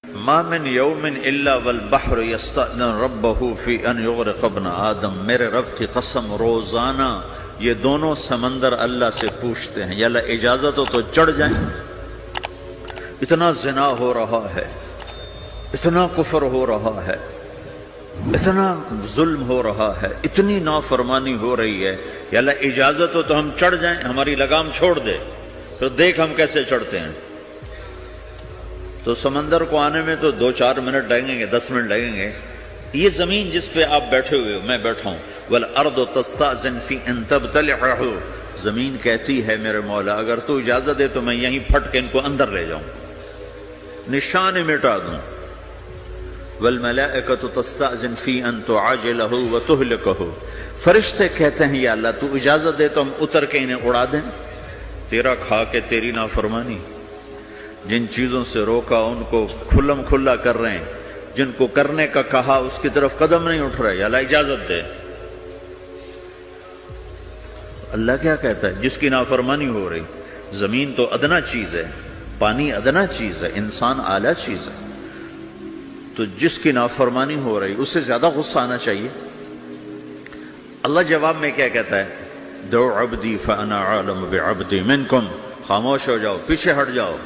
ما من یوم الا والبحر یستأذن ربہ فی ان یغرق ابن آدم، میرے رب کی قسم روزانہ یہ دونوں سمندر اللہ سے پوچھتے ہیں یا اللہ اجازت ہو تو چڑھ جائیں۔ اتنا زنا ہو رہا ہے، اتنا کفر ہو رہا ہے، اتنا ظلم ہو رہا ہے، اتنی نافرمانی ہو رہی ہے، یا اللہ اجازت ہو تو ہم چڑھ جائیں، ہماری لگام چھوڑ دے، تو دیکھ ہم کیسے چڑھتے ہیں۔ تو سمندر کو آنے میں تو 2-4 منٹ لگیں گے، 10 منٹ لگیں گے۔ یہ زمین جس پہ آپ بیٹھے ہوئے ہو، میں بیٹھا ہوں، وَالْأَرْضُ تَسْتَأْذِنُ فِي أَن تَبْتَلِعَهُ، زمین کہتی ہے میرے مولا اگر تو اجازت دے تو میں یہیں پھٹ کے ان کو اندر لے جاؤں، نشان مٹا دوں۔ وَالْمَلَائِكَةُ تَسْتَأْذِنُ فِي أَن تُعَاجِلَهُ وَتُهْلِكَهُ، فرشتے کہتے ہیں یا اللہ تو اجازت دے تو ہم اتر کے انہیں اڑا دیں، تیرا کھا کے تیری نافرمانی۔ جن چیزوں سے روکا ان کو کھلم کھلا کر رہے ہیں، جن کو کرنے کا کہا اس کی طرف قدم نہیں اٹھ رہے، یا اللہ اجازت دے۔ اللہ کیا کہتا ہے؟ جس کی نافرمانی ہو رہی، زمین تو ادنا چیز ہے، پانی ادنا چیز ہے، انسان اعلیٰ چیز ہے، تو جس کی نافرمانی ہو رہی اسے زیادہ غصہ آنا چاہیے۔ اللہ جواب میں کیا کہتا ہے؟ دعو عبدی فانا عالم بعبدی منکم، خاموش ہو جاؤ، پیچھے ہٹ جاؤ،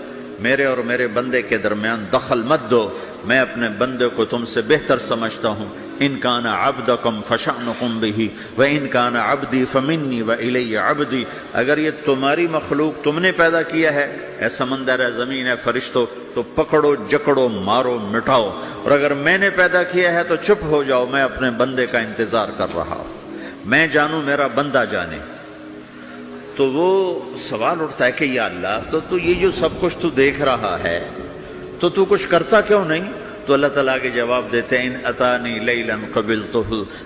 میرے اور میرے بندے کے درمیان دخل مت دو، میں اپنے بندے کو تم سے بہتر سمجھتا ہوں۔ ان کان عبدکم فشأنکم بہ وان کان عبدی فمنی والی عبدی، اگر یہ تمہاری مخلوق تم نے پیدا کیا ہے، اے سمندر ہے، زمین ہے، فرشتوں، تو پکڑو جکڑو مارو مٹاؤ، اور اگر میں نے پیدا کیا ہے تو چپ ہو جاؤ، میں اپنے بندے کا انتظار کر رہا ہوں، میں جانوں میرا بندہ جانے۔ تو وہ سوال اٹھتا ہے کہ یا اللہ تو یہ جو سب کچھ تو دیکھ رہا ہے تو تو کچھ کرتا کیوں نہیں؟ تو اللہ تعالیٰ کے جواب دیتے ہیں ان اتانی لیلا قبلتہ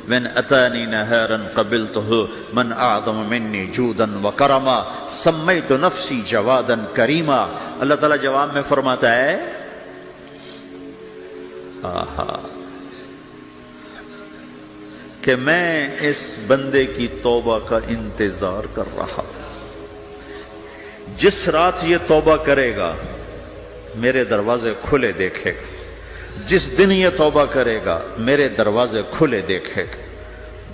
وان اتانی نہارا قبلتہ من اعظم منی جودا وکرما سمیت نفسی جوادا کریما۔ اللہ تعالیٰ جواب میں فرماتا ہے کہ میں اس بندے کی توبہ کا انتظار کر رہا ہوں، جس رات یہ توبہ کرے گا میرے دروازے کھلے دیکھے گا، جس دن یہ توبہ کرے گا میرے دروازے کھلے دیکھے گا،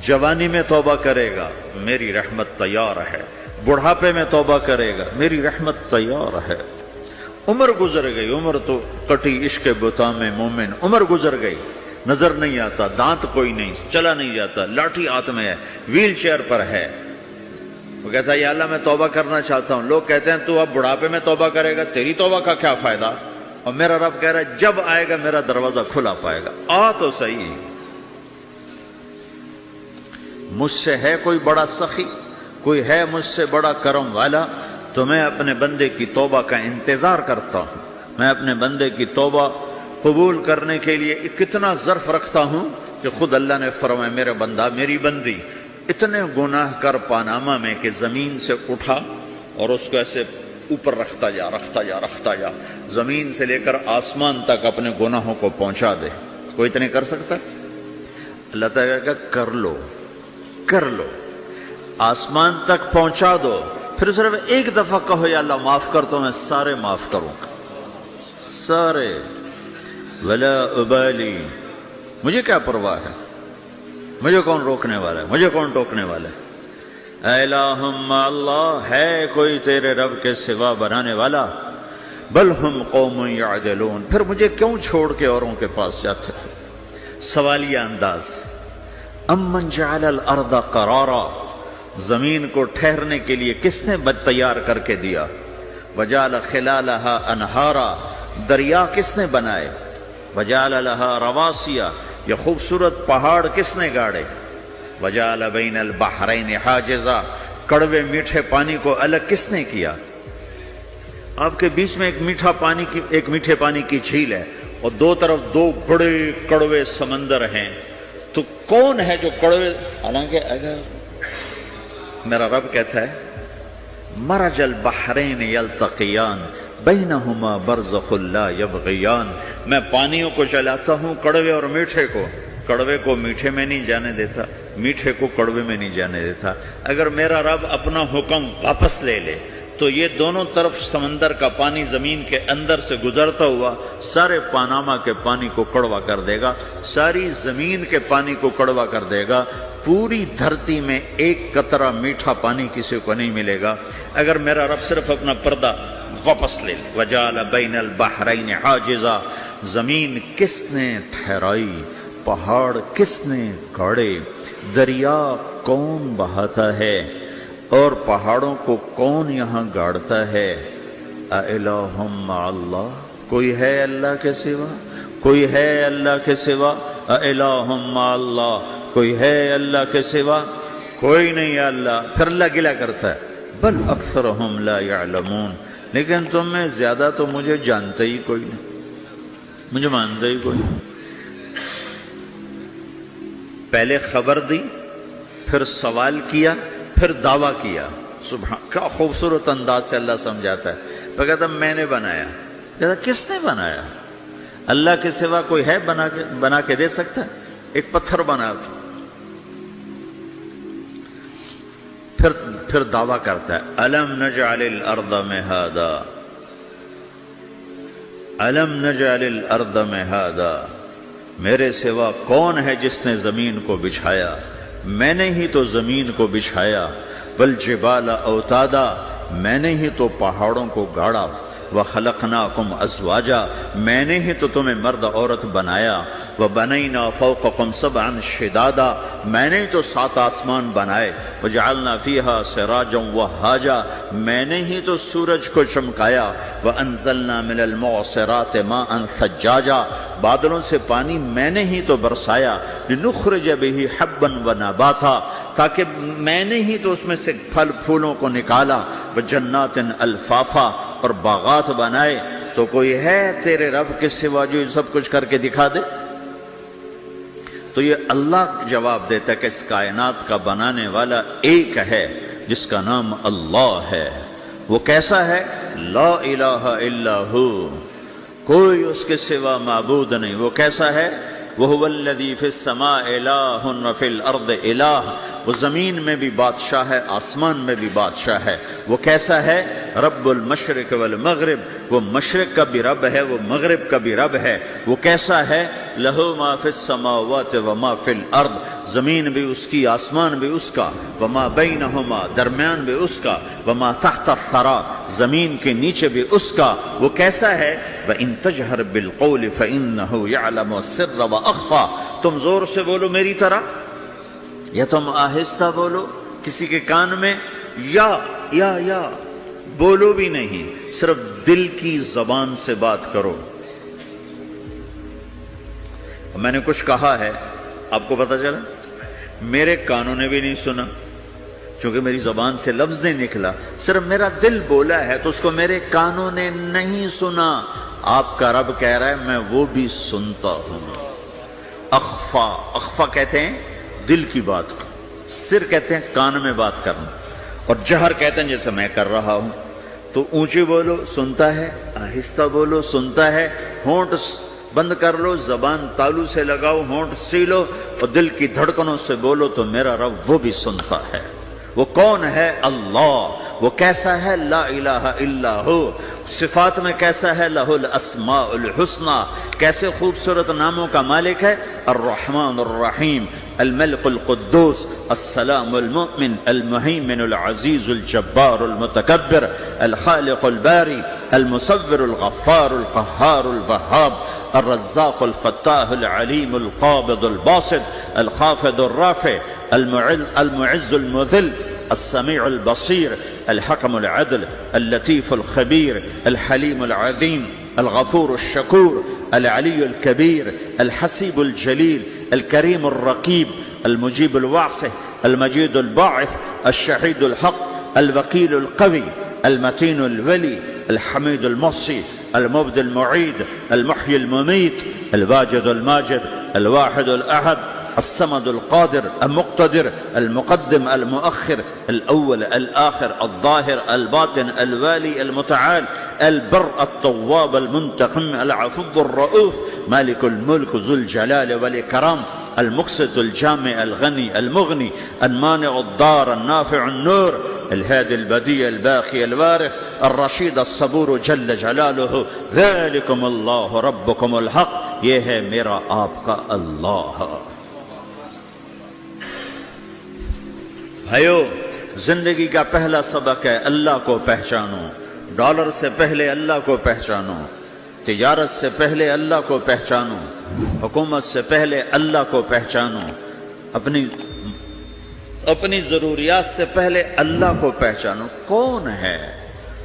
جوانی میں توبہ کرے گا میری رحمت تیار ہے، بڑھاپے میں توبہ کرے گا میری رحمت تیار ہے۔ عمر گزر گئی، عمر تو کٹی عشق بتا میں مومن، عمر گزر گئی، نظر نہیں آتا، دانت کوئی نہیں، چلا نہیں جاتا، لاٹھی ہاتھ میں ہے، ویل چیئر پر ہے۔ وہ کہتا ہے یا اللہ میں توبہ کرنا چاہتا ہوں۔ لوگ کہتے ہیں تو اب بڑھاپے میں توبہ کرے گا، تیری توبہ کا کیا فائدہ؟ اور میرا رب کہہ رہا ہے جب آئے گا میرا دروازہ کھلا پائے گا، آ تو صحیح۔ مجھ سے ہے کوئی بڑا سخی، کوئی ہے مجھ سے بڑا کرم والا، تو میں اپنے بندے کی توبہ کا انتظار کرتا ہوں، میں اپنے بندے کی توبہ قبول کرنے کے لیے کتنا ظرف رکھتا ہوں کہ خود اللہ نے فرمایا میرا بندہ میری بندی اتنے گناہ کر پاناما میں کہ زمین سے اٹھا اور اس کو ایسے اوپر رکھتا جا، زمین سے لے کر آسمان تک اپنے گناہوں کو پہنچا دے۔ کوئی اتنے کر سکتا ہے؟ اللہ تعالیٰ کہ کر لو، آسمان تک پہنچا دو، پھر صرف ایک دفعہ کہو یا اللہ معاف کر تو میں سارے معاف کروں گا، سارے، ولا ابالی، مجھے کیا پرواہ ہے، مجھے کون روکنے والا ہے، مجھے کون ٹوکنے والا ہے۔ اے الہم اللہ، ہے کوئی تیرے رب کے سوا بنانے والا؟ بل ہم قوم یعدلون، پھر مجھے کیوں چھوڑ کے اوروں کے پاس جاتے ہیں؟ سوالیہ انداز۔ امن جعل الارض قرارا، زمین کو ٹھہرنے کے لیے کس نے تیار کر کے دیا؟ وجعل خلالہا انہارا، دریا کس نے بنائے؟ وجعل لہا رواسیا، یہ خوبصورت پہاڑ کس نے گاڑے؟ وجعل بین البحرین حاجزا، کڑوے میٹھے پانی کو الگ کس نے کیا؟ آپ کے بیچ میں ایک میٹھے پانی کی جھیل ہے اور دو طرف دو بڑے کڑوے سمندر ہیں، تو کون ہے جو کڑوے؟ حالانکہ اگر میرا رب کہتا ہے مرج البحرین یلتقیان بینہما برزخ لا یبغیان، میں پانیوں کو چلاتا ہوں، کڑوے اور میٹھے کو، کڑوے کو میٹھے میں نہیں جانے دیتا، میٹھے کو کڑوے میں نہیں جانے دیتا۔ اگر میرا رب اپنا حکم واپس لے لے تو یہ دونوں طرف سمندر کا پانی زمین کے اندر سے گزرتا ہوا سارے پاناما کے پانی کو کڑوا کر دے گا، ساری زمین کے پانی کو کڑوا کر دے گا، پوری دھرتی میں ایک قطرہ میٹھا پانی کسی کو نہیں ملے گا اگر میرا رب صرف اپنا پردہ واپس لے لے۔ وَجَعَلَ بَيْنَ الْبَحْرَيْنِ حَاجِزًا، زمین کس نے ٹھہرائی، پہاڑ کس نے گاڑے، دریا کون بہاتا ہے اور پہاڑوں کو کون یہاں گاڑتا ہے؟ اَإِلَٰهٌ مَّعَ اللَّهِ، کوئی ہے اللہ کے سوا؟ کوئی ہے اللہ کے سوا؟ اَإِلَٰهٌ مَّعَ اللَّهِ، کوئی ہے اللہ کے سوا؟ کوئی نہیں ہے اللہ۔ پھر اللہ گلہ کرتا ہے بل اکثرہم لا یعلمون، لیکن تم میں زیادہ تو مجھے جانتے ہی کوئی نہیں، مجھے مانتے ہی کوئی نہیں۔ پہلے خبر دی، پھر سوال کیا، پھر دعویٰ کیا۔ سبحان، کیا خوبصورت انداز سے اللہ سمجھاتا ہے۔ وہ کہتا میں نے بنایا، کہتا کس نے بنایا؟ اللہ کے سوا کوئی ہے بنا کے دے سکتا ہے؟ ایک پتھر بنا تھا۔ پھر دعویٰ کرتا ہے الم نجعل الارض مہادا، الم نجعل الارض مہادا، میرے سوا کون ہے جس نے زمین کو بچھایا؟ میں نے ہی تو زمین کو بچھایا۔ والجبال اوتادا، میں نے ہی تو پہاڑوں کو گاڑا۔ وخلقناکم ازواجا، میں نے ہی تو تمہیں مرد عورت بنایا۔ وبنینا فوقکم سبعا شدادا، میں نے ہی تو 7 آسمان بنائے۔ وجعلنا فیہا سراجا وہاجا، میں نے ہی تو سورج کو چمکایا۔ وانزلنا من المعصرات ماء ثجاجا، بادلوں سے پانی میں نے ہی تو برسایا۔ لنخرج به حبا ونباتا، تاکہ میں نے ہی تو اس میں سے پھل پھولوں کو نکالا۔ وجنات الفافا، اور باغات بنائے۔ تو کوئی ہے تیرے رب کے سوا جو یہ سب کچھ کر کے دکھا دے؟ تو یہ اللہ جواب دیتا ہے کہ اس کائنات کا بنانے والا ایک ہے جس کا نام اللہ ہے۔ وہ کیسا ہے؟ لا الہ الا ہو، کوئی اس کے سوا معبود نہیں۔ وہ کیسا ہے؟ وَهُوَ الَّذِي فِي السَّمَاءِ إِلَٰهٌ وَفِي الْأَرْضِ إِلَٰهٌ، وہ زمین میں بھی بادشاہ ہے، آسمان میں بھی بادشاہ ہے۔ وہ کیسا ہے؟ رب المشرق والمغرب، وہ مشرق کا بھی رب ہے، وہ مغرب کا بھی رب ہے۔ وہ کیسا ہے؟ لَهُ مَا فِي السَّمَاوَاتِ وَمَا فِي الْأَرْضِ، زمین بھی اس کی، آسمان بھی اس کا۔ وَمَا بَيْنَهُمَا، درمیان بھی اس کا۔ وَمَا تَحْتَ الثَّرَىٰ، زمین کے نیچے بھی اس کا۔ وہ کیسا ہے؟ وَإِن تَجْهَرْ بِالْقَوْلِ فَإِنَّهُ يَعْلَمُ السِّرَّ وَأَخْفَىٰ، تم زور سے بولو میری طرح، یا تم آہستہ بولو کسی کے کان میں، یا بولو بھی نہیں، صرف دل کی زبان سے بات کرو۔ میں نے کچھ کہا ہے، آپ کو پتہ چلا؟ میرے کانوں نے بھی نہیں سنا، چونکہ میری زبان سے لفظ نہیں نکلا، صرف میرا دل بولا ہے تو اس کو میرے کانوں نے نہیں سنا۔ آپ کا رب کہہ رہا ہے میں وہ بھی سنتا ہوں۔ اخفا، اخفا کہتے ہیں دل کی بات کو، سر کہتے ہیں کان میں بات کرنا، اور جہر کہتے ہیں جیسے میں کر رہا ہوں۔ تو اونچی بولو سنتا ہے، آہستہ بولو سنتا ہے، ہونٹ بند کر لو، زبان تالو سے لگاؤ، ہونٹ سیلو اور دل کی دھڑکنوں سے بولو تو میرا رب وہ بھی سنتا ہے۔ وہ کون ہے؟ اللہ۔ وہ کیسا ہے؟ لا الہ الا ہو۔ صفات میں کیسا ہے؟ لہ الاسماء الحسنی، کیسے خوبصورت ناموں کا مالک ہے؟ الرحمن الرحیم، الملک القدوس، السلام المؤمن، المہیمن العزیز الجبار المتکبر، الخالق الباری، المصور الغفار القہار الوہاب، الرزاق الفتاح العلیم القابض الباسط، الخافض الرافع، المعز المذل، السميع البصير، الحكم العدل، اللطيف الخبير، الحليم العظيم، الغفور الشكور، العلي الكبير، الحسيب الجليل، الكريم الرقيب، المجيب الواسع، المجيد الباعث، الشهيد الحق، الوكيل القوي، المتين الولي، الحميد المحصي، المبدي المعيد، المحيي المميت، الواجد الماجد، الواحد الأحد، الصمد القادر المقتدر، المقدم المؤخر، الأول الآخر، الظاهر الباطن، الوالي المتعال، البر التواب المنتقم، العفو الرؤوف، مالك الملك ذو الجلال والإكرام، المقسط الجامع الغني المغني، المانع الضار النافع النور، الهادي البديع الباقي الوارث الرشيد الصبور جل جلالہ ذلكم اللہ ربكم الحق، یہ ہے میرا آپ کا اللہ۔ بھائیو، زندگی کا پہلا سبق ہے اللہ کو پہچانو۔ ڈالر سے پہلے اللہ کو پہچانو، تجارت سے پہلے اللہ کو پہچانو، حکومت سے پہلے اللہ کو پہچانو، اپنی ضروریات سے پہلے اللہ کو پہچانو۔ کون ہے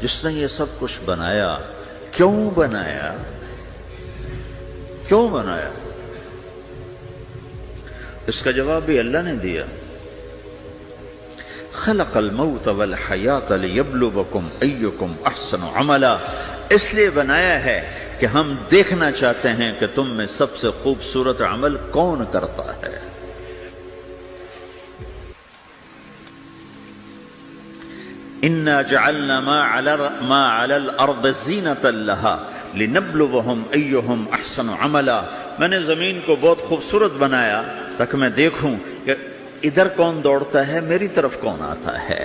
جس نے یہ سب کچھ بنایا؟ کیوں بنایا؟ کیوں بنایا؟ اس کا جواب بھی اللہ نے دیا۔ خلق الموت والحیات لیبلوکم ایکم احسن عملا، اس لیے بنایا ہے کہ ہم دیکھنا چاہتے ہیں کہ تم میں سب سے خوبصورت عمل کون کرتا ہے۔ انا جعلنا ما علی الارض زینۃ لها لنبلوہم ایہم احسن عملا، میں نے زمین کو بہت خوبصورت بنایا تاکہ میں دیکھوں کہ ادھر کون دوڑتا ہے، میری طرف کون آتا ہے،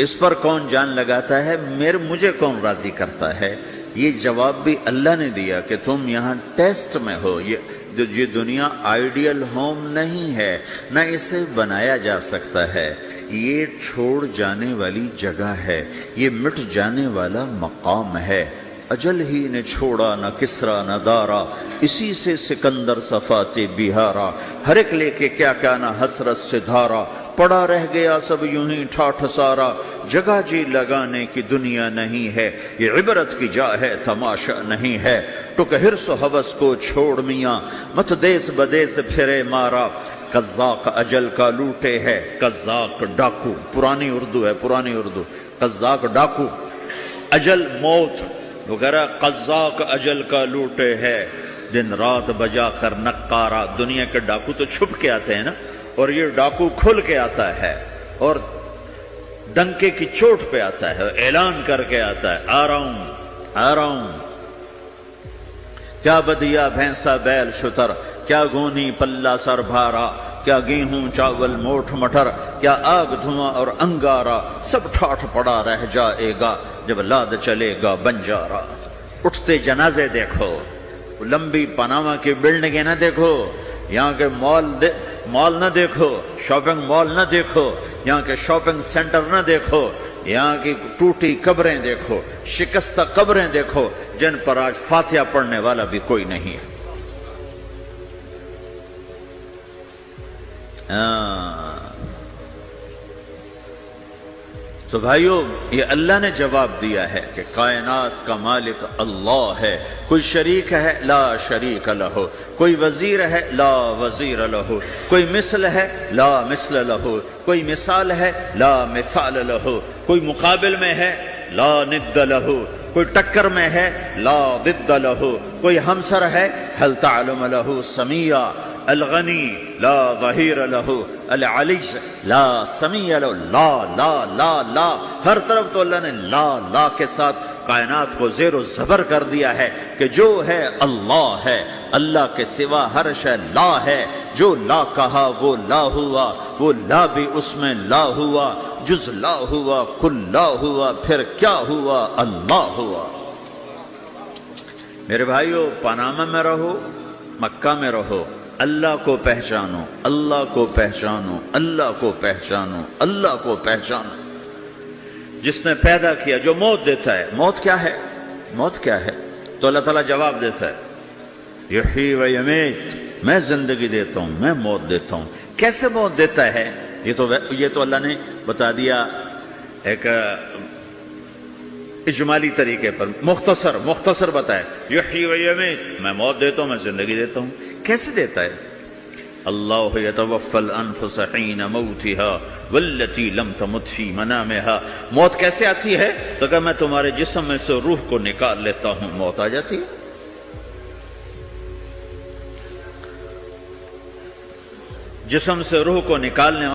اس پر کون جان لگاتا ہے، مجھے کون راضی کرتا ہے۔ یہ جواب بھی اللہ نے دیا کہ تم یہاں ٹیسٹ میں ہو۔ یہ دنیا آئیڈیل ہوم نہیں ہے، نہ اسے بنایا جا سکتا ہے، یہ چھوڑ جانے والی جگہ ہے، یہ مٹ جانے والا مقام ہے۔ اجل ہی نے چھوڑا نہ کسرا نہ دارا، اسی سے سکندر صفات بہارا، ہر ایک لے کے کیا کیا نہ حسرت سے دھارا، پڑا رہ گیا سب یوں ہی ٹھاٹھ سارا، جگہ جی لگانے کی دنیا نہیں ہے، یہ عبرت کی جا ہے تماشا نہیں ہے، ٹک حرص و حوث کو چھوڑ میاں، مت دیس بدیس پھرے مارا، قزاق اجل کا لوٹے ہے، قزاق ڈاکو، پرانی اردو ہے، پرانی اردو، قزاق ڈاکو، اجل موت وغیرہ، قزاق اجل کا لوٹے ہے، دن رات بجا کر نقارا۔ دنیا کے ڈاکو تو چھپ کے آتے ہیں نا، اور یہ ڈاکو کھل کے آتا ہے اور ڈنکے کی چوٹ پہ آتا ہے، اعلان کر کے آتا ہے، آ رہا ہوں آ رہا ہوں۔ کیا بدیا بھینسا بیل شتر، کیا گونی پلہ سر بھارا، کیا گیہوں چاول موٹھ مٹر، کیا آگ دھواں اور انگارا، سب ٹھاٹھ پڑا رہ جائے گا جب لاد چلے گا بنجارا۔ اٹھتے جنازے دیکھو، لمبی پاناما کی بلڈنگیں نہ دیکھو، یہاں کے مال نہ دیکھو، شاپنگ مال نہ دیکھو، یہاں کے شاپنگ سینٹر نہ دیکھو، یہاں کی ٹوٹی قبریں دیکھو، شکستہ قبریں دیکھو جن پر آج فاتحہ پڑھنے والا بھی کوئی نہیں ہے۔ تو بھائیو، یہ اللہ نے جواب دیا ہے کہ کائنات کا مالک اللہ ہے، کوئی شریک ہے لا شریک لہ، کوئی وزیر ہے لا وزیر لہ، کوئی مثل ہے لا مثل لہ، کوئی مثال ہے لا مثال لہ، کوئی مقابل میں ہے لا ند لہ، کوئی ٹکر میں ہے لا ضد لہ، کوئی ہمسر ہے هل تعلم لہ سمیہ، الغنی لا ظہیر لہ، العلی لا سمیع لہ، لا لا لا لا، ہر طرف تو اللہ نے لا لا کے ساتھ کائنات کو زیر و زبر کر دیا ہے کہ جو ہے اللہ ہے، اللہ کے سوا ہر شے لا ہے، جو لا کہا وہ لا ہوا، وہ لا بھی اس میں لا ہوا، جز لا ہوا کل لا ہوا، پھر کیا ہوا؟ اللہ ہوا۔ میرے بھائیو، پاناما میں رہو، مکہ میں رہو، اللہ کو پہچانو، اللہ کو پہچانو، اللہ کو پہچانو، اللہ کو پہچانو۔ جس نے پیدا کیا، جو موت دیتا ہے، موت کیا ہے؟ موت کیا ہے؟ تو اللہ تعالیٰ جواب دیتا ہے، یحیی و یمیت، میں زندگی دیتا ہوں، میں موت دیتا ہوں۔ کیسے موت دیتا ہے؟ یہ تو اللہ نے بتا دیا ایک اجمالی طریقے پر، مختصر بتایا، یحیی و یمیت، میں موت دیتا ہوں، میں زندگی دیتا ہوں۔ کیسے دیتا ہے؟ اللہ یتوفی الانفس حین موتها والتی لم تمت فی منامها۔ موت کیسے آتی ہے؟ تو کہ میں تمہارے جسم میں سے روح کو نکال لیتا ہوں، موت آ جاتی ہے۔ جسم سے روح کو نکالنے